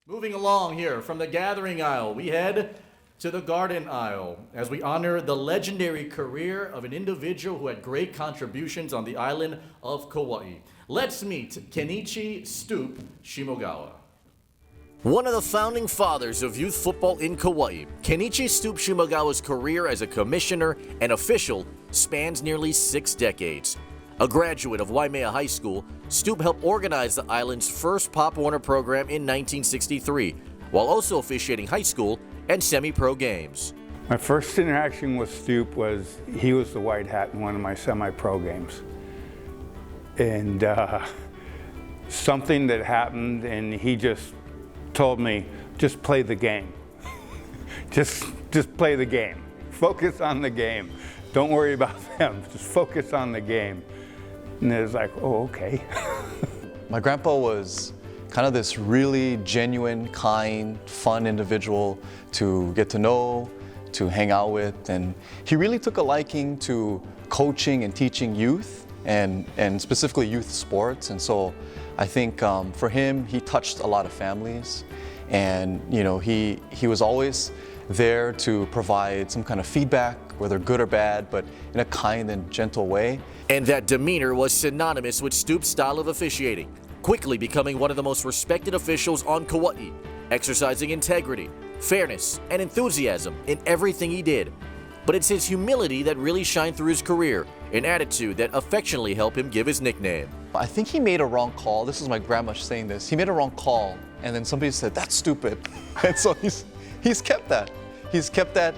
Moving along here from the gathering aisle, we head to the garden aisle as we honor the legendary career of an individual who had great contributions on the island of Kauai. Let's meet Kenichi Stupe Shimogawa. One of the founding fathers of youth football in Kauai, Kenichi Stupe Shimogawa's career as a commissioner and official spans nearly 6 decades. A graduate of Waimea High School, Stupe helped organize the island's first Pop Warner program in 1963, while also officiating high school and semi-pro games. My first interaction with Stupe was he was the white hat in one of my semi-pro games. And something that happened, and he just told me, just play the game. just play the game. Focus on the game. Don't worry about them. Just focus on the game. And it was like, oh, okay. My grandpa was kind of this really genuine, kind, fun individual to get to know, to hang out with, and he really took a liking to coaching and teaching youth, and specifically youth sports. And so I think for him, he touched a lot of families, and he was always there to provide some kind of feedback, whether good or bad, but in a kind and gentle way. And that demeanor was synonymous with Stupe's style of officiating, quickly becoming one of the most respected officials on Kauai, exercising integrity, fairness, and enthusiasm in everything he did. But it's his humility that really shined through his career, an attitude that affectionately helped him give his nickname. I think he made a wrong call. This is my grandma saying this. He made a wrong call, and then somebody said, "That's stupid." And so he's kept that. He's kept that,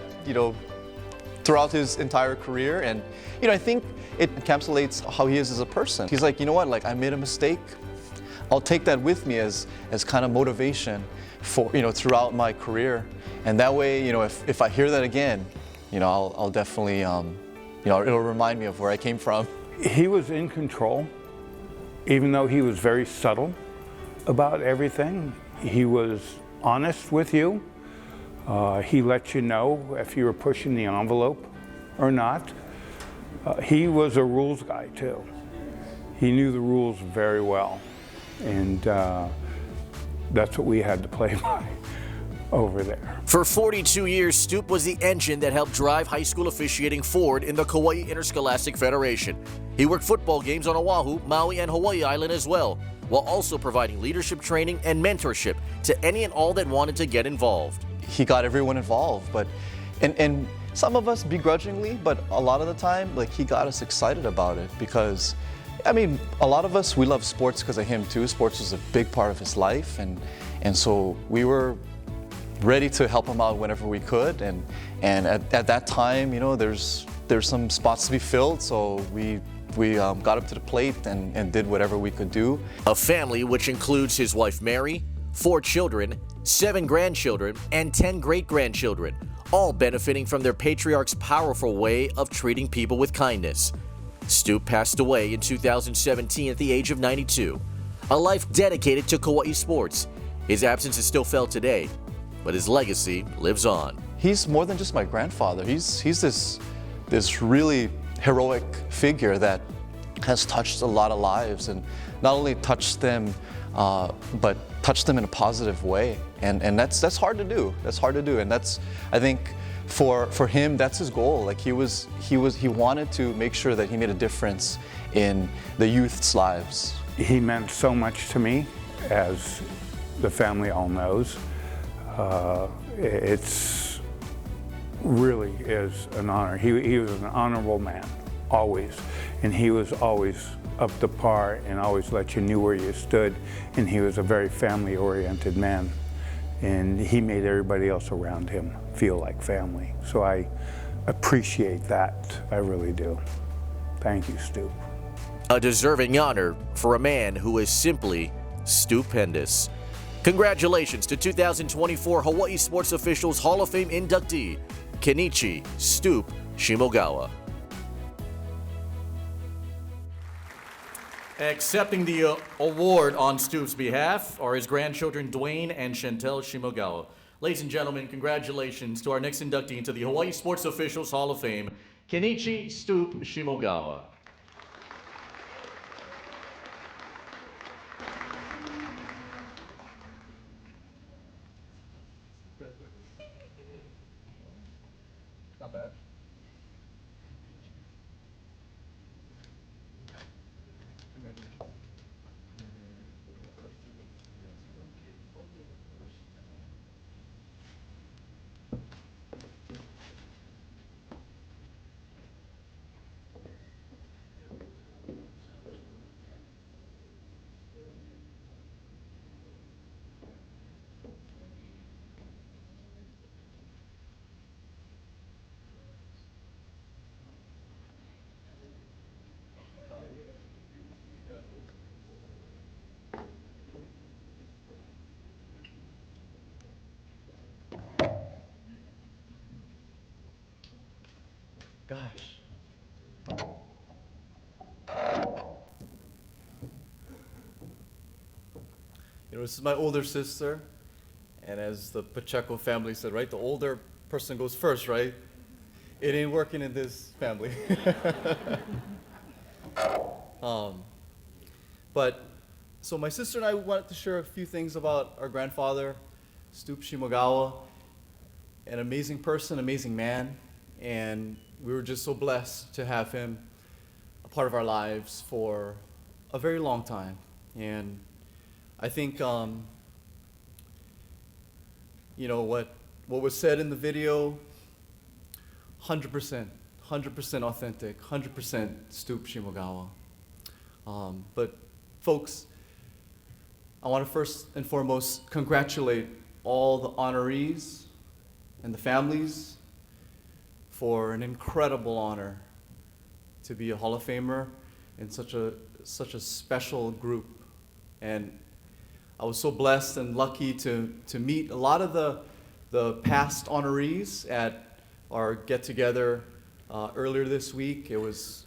throughout his entire career. And, I think it encapsulates how he is as a person. He's like, you know what, I made a mistake. I'll take that with me as kind of motivation for, throughout my career. And that way, if I hear that again, I'll definitely, it'll remind me of where I came from. He was in control, even though he was very subtle about everything. He was honest with you. He let you know if you were pushing the envelope or not. He was a rules guy too. He knew the rules very well, and that's what we had to play by over there. For 42 years, Stupe was the engine that helped drive high school officiating forward in the Kauai Interscholastic Federation. He worked football games on Oahu, Maui, and Hawaii Island as well, while also providing leadership training and mentorship to any and all that wanted to get involved. He got everyone involved, and some of us begrudgingly, but a lot of the time, he got us excited about it because, a lot of us, we love sports because of him too. Sports was a big part of his life, and so we were ready to help him out whenever we could. And at that time, there's some spots to be filled, so we got up to the plate and did whatever we could do. A family which includes his wife Mary, 4 children, 7 grandchildren, and 10 great-grandchildren, all benefiting from their patriarch's powerful way of treating people with kindness. Stupe passed away in 2017 at the age of 92. A life dedicated to Kauai sports. His absence is still felt today, but his legacy lives on. He's more than just my grandfather. He's this really heroic figure that has touched a lot of lives, and not only touched them, but touched them in a positive way. And that's hard to do. That's hard to do. And that's, I think, for him, that's his goal. He wanted to make sure that he made a difference in the youth's lives. He meant so much to me, as the family all knows. It's really is an honor. He was an honorable man, always. And he was always up to par and always let you knew where you stood. And he was a very family-oriented man. And he made everybody else around him feel like family. So I appreciate that, I really do. Thank you, Stupe. A deserving honor for a man who is simply stupendous. Congratulations to 2024 Hawaii Sports Officials Hall of Fame inductee, Kenichi Stupe Shimogawa. Accepting the award on Stupe's behalf are his grandchildren Dwayne and Chantel Shimogawa. Ladies and gentlemen, congratulations to our next inductee into the Hawaii Sports Officials Hall of Fame, Kenichi Stupe Shimogawa. Not bad. Gosh. This is my older sister, and as the Pacheco family said, right, the older person goes first, right? It ain't working in this family. But so my sister and I wanted to share a few things about our grandfather, Stupe Shimogawa, an amazing person, amazing man, and we were just so blessed to have him a part of our lives for a very long time. And I think, what was said in the video, 100% authentic, 100% Stupe Shimogawa. But folks, I want to first and foremost congratulate all the honorees and the families for an incredible honor to be a Hall of Famer in such a special group. And I was so blessed and lucky to meet a lot of the past honorees at our get-together earlier this week. It was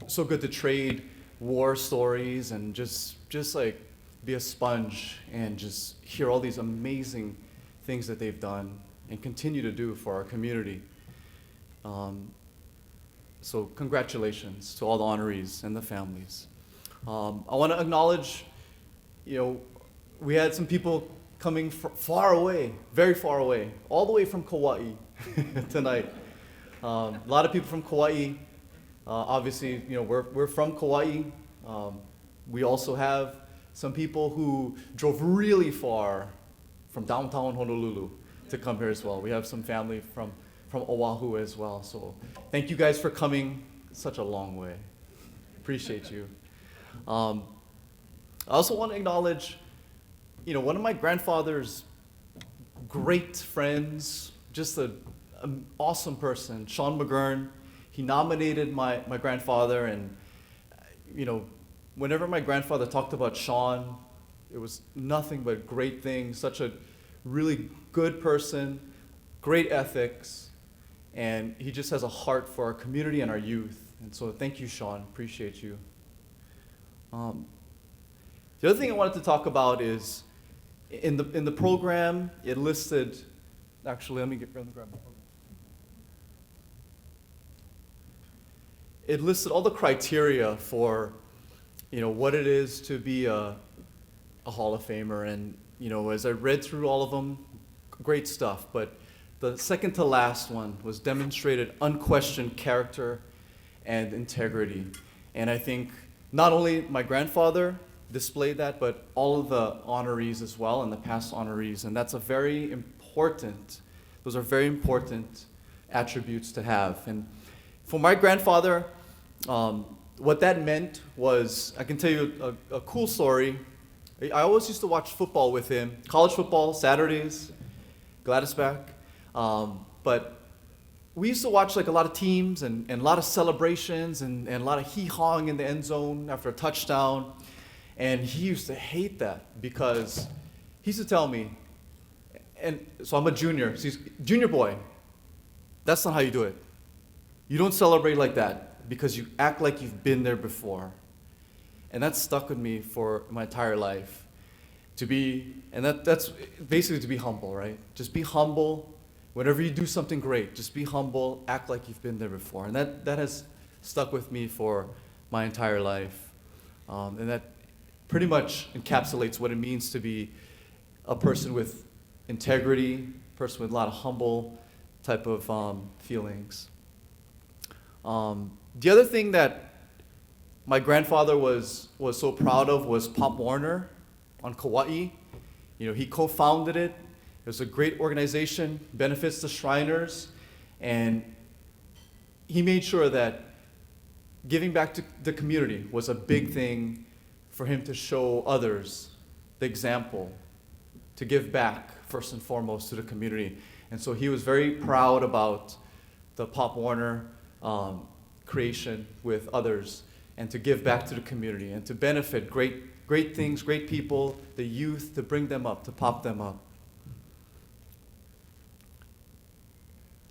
so good to trade war stories and just like be a sponge and just hear all these amazing things that they've done and continue to do for our community. So congratulations to all the honorees and the families. I want to acknowledge, we had some people coming far away, very far away, all the way from Kauai tonight. A lot of people from Kauai. Obviously, we're from Kauai. We also have some people who drove really far from downtown Honolulu to come here as well. We have some family from Oahu as well. So thank you guys for coming such a long way. Appreciate you. I also want to acknowledge, one of my grandfather's great friends, just an awesome person, Sean McGurn. He nominated my grandfather, and whenever my grandfather talked about Sean, it was nothing but great things. Such a really good person, great ethics, and he just has a heart for our community and our youth. And so thank you, Sean. Appreciate you. The other thing I wanted to talk about is in the program, it listed. Actually, let me grab the program. It listed all the criteria for, what it is to be a Hall of Famer. And, as I read through all of them, great stuff. But the second to last one was demonstrated unquestioned character and integrity. And I think not only my grandfather displayed that, but all of the honorees as well, and the past honorees. And those are very important attributes to have. And for my grandfather, what that meant was, I can tell you a cool story. I always used to watch football with him, college football, Saturdays, Gladysback. But we used to watch like a lot of teams and a lot of celebrations and a lot of hee-hawing in the end zone after a touchdown. And he used to hate that because he used to tell me, and so I'm a junior, so he's junior boy, that's not how you do it. You don't celebrate like that because you act like you've been there before. And that stuck with me for my entire life. That's basically to be humble, right? Just be humble. Whenever you do something great, just be humble, act like you've been there before. And that has stuck with me for my entire life. And that pretty much encapsulates what it means to be a person with integrity, a person with a lot of humble type of feelings. The other thing that my grandfather was so proud of was Pop Warner on Kauai. You know, he co-founded it. It was a great organization, benefits the Shriners, and he made sure that giving back to the community was a big thing for him to show others the example, to give back first and foremost to the community. And so he was very proud about the Pop Warner creation with others, and to give back to the community and to benefit great things, great people, the youth, to bring them up, to pop them up.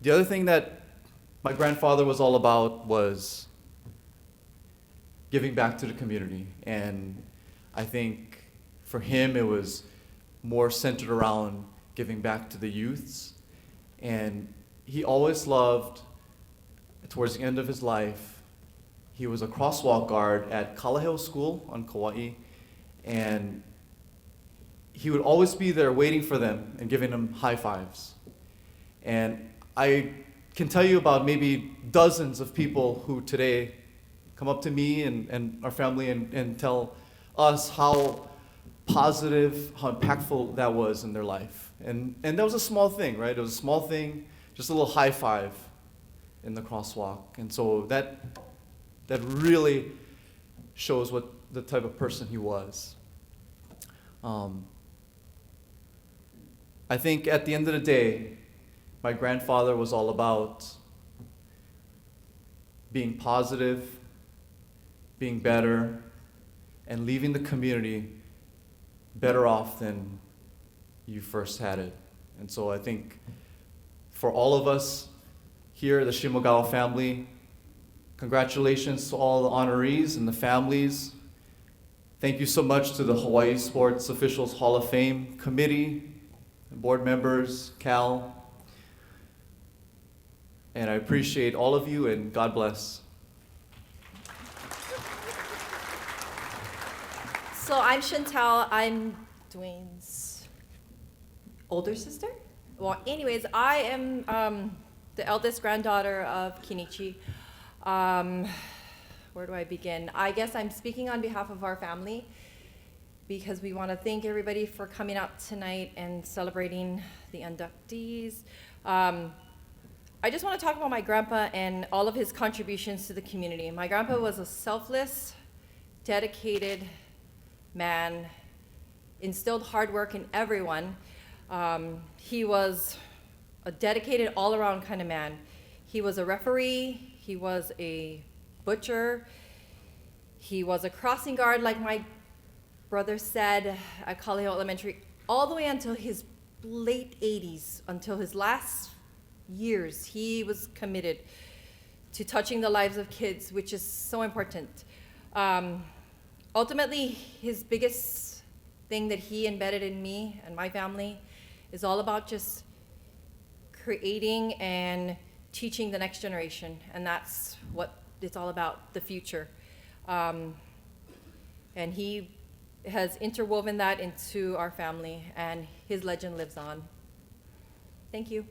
The other thing that my grandfather was all about was giving back to the community. And I think for him, it was more centered around giving back to the youths. And he always loved, towards the end of his life, he was a crosswalk guard at Kalaheo School on Kauai. And he would always be there waiting for them and giving them high fives. And I can tell you about maybe dozens of people who today come up to me and our family and tell us how positive, how impactful that was in their life. And that was a small thing, right? It was a small thing, just a little high five in the crosswalk. And so that really shows what the type of person he was. I think at the end of the day, my grandfather was all about being positive, being better, and leaving the community better off than you first had it. And so I think for all of us here, the Shimogawa family, congratulations to all the honorees and the families. Thank you so much to the Hawaii Sports Officials Hall of Fame Committee, board members, Cal. And I appreciate all of you, and God bless. So I'm Chantel. I'm Dwayne's older sister. Well, anyways, I am the eldest granddaughter of Kenichi. Where do I begin? I guess I'm speaking on behalf of our family because we want to thank everybody for coming out tonight and celebrating the inductees. I just want to talk about my grandpa and all of his contributions to the community. My grandpa was a selfless, dedicated man, instilled hard work in everyone. He was a dedicated all-around kind of man. He was a referee, he was a butcher, he was a crossing guard, like my brother said, at Kalaheo Elementary, all the way until his late 80s, until his last years. He was committed to touching the lives of kids, which is so important. Ultimately, his biggest thing that he embedded in me and my family is all about just creating and teaching the next generation, and that's what it's all about, the future. And he has interwoven that into our family, and his legend lives on. Thank you.